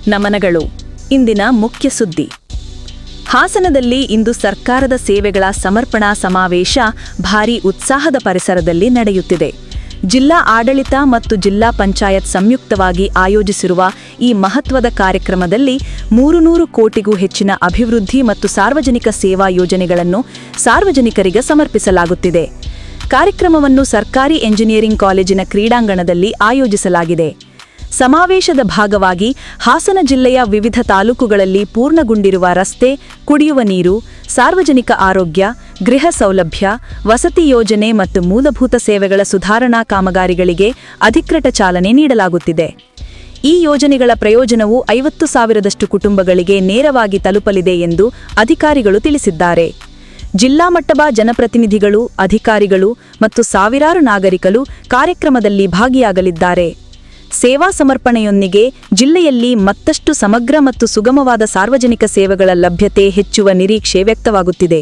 ನಮನಗಳು. ಇಂದಿನ ಮುಖ್ಯ ಸುದ್ದಿ. ಹಾಸನದಲ್ಲಿ ಇಂದು ಸರ್ಕಾರದ ಸೇವೆಗಳ ಸಮರ್ಪಣಾ ಸಮಾವೇಶ ಭಾರೀ ಉತ್ಸಾಹದ ಪರಿಸರದಲ್ಲಿ ನಡೆಯುತ್ತಿದೆ. ಜಿಲ್ಲಾ ಆಡಳಿತ ಮತ್ತು ಜಿಲ್ಲಾ ಪಂಚಾಯತ್ ಸಂಯುಕ್ತವಾಗಿ ಆಯೋಜಿಸಿರುವ ಈ ಮಹತ್ವದ ಕಾರ್ಯಕ್ರಮದಲ್ಲಿ 300 ಕೋಟಿಗೂ ಹೆಚ್ಚಿನ ಅಭಿವೃದ್ಧಿ ಮತ್ತು ಸಾರ್ವಜನಿಕ ಸೇವಾ ಯೋಜನೆಗಳನ್ನು ಸಾರ್ವಜನಿಕರಿಗೆ ಸಮರ್ಪಿಸಲಾಗುತ್ತಿದೆ. ಕಾರ್ಯಕ್ರಮವನ್ನು ಸರ್ಕಾರಿ ಎಂಜಿನಿಯರಿಂಗ್ ಕಾಲೇಜಿನ ಕ್ರೀಡಾಂಗಣದಲ್ಲಿ ಆಯೋಜಿಸಲಾಗಿದೆ. ಸಮಾವೇಶದ ಭಾಗವಾಗಿ ಹಾಸನ ಜಿಲ್ಲೆಯ ವಿವಿಧ ತಾಲೂಕುಗಳಲ್ಲಿ ಪೂರ್ಣಗೊಂಡಿರುವ ರಸ್ತೆ, ಕುಡಿಯುವ ನೀರು, ಸಾರ್ವಜನಿಕ ಆರೋಗ್ಯ, ಗೃಹ ಸೌಲಭ್ಯ, ವಸತಿ ಯೋಜನೆ ಮತ್ತು ಮೂಲಭೂತ ಸೇವೆಗಳ ಸುಧಾರಣಾ ಕಾಮಗಾರಿಗಳಿಗೆ ಅಧಿಕೃತ ಚಾಲನೆ ನೀಡಲಾಗುತ್ತಿದೆ. ಈ ಯೋಜನೆಗಳ ಪ್ರಯೋಜನವು 50,000ದಷ್ಟು ಕುಟುಂಬಗಳಿಗೆ ನೇರವಾಗಿ ತಲುಪಲಿದೆ ಎಂದು ಅಧಿಕಾರಿಗಳು ತಿಳಿಸಿದ್ದಾರೆ. ಜಿಲ್ಲಾ ಮಟ್ಟದ ಜನಪ್ರತಿನಿಧಿಗಳು, ಅಧಿಕಾರಿಗಳು ಮತ್ತು ಸಾವಿರಾರು ನಾಗರಿಕರು ಕಾರ್ಯಕ್ರಮದಲ್ಲಿ ಭಾಗಿಯಾಗಲಿದ್ದಾರೆ. ಸೇವಾ ಸಮರ್ಪಣೆಯೊಂದಿಗೆ ಜಿಲ್ಲೆಯಲ್ಲಿ ಮತ್ತಷ್ಟು ಸಮಗ್ರ ಮತ್ತು ಸುಗಮವಾದ ಸಾರ್ವಜನಿಕ ಸೇವೆಗಳ ಲಭ್ಯತೆ ಹೆಚ್ಚುವ ನಿರೀಕ್ಷೆ ವ್ಯಕ್ತವಾಗುತ್ತಿದೆ.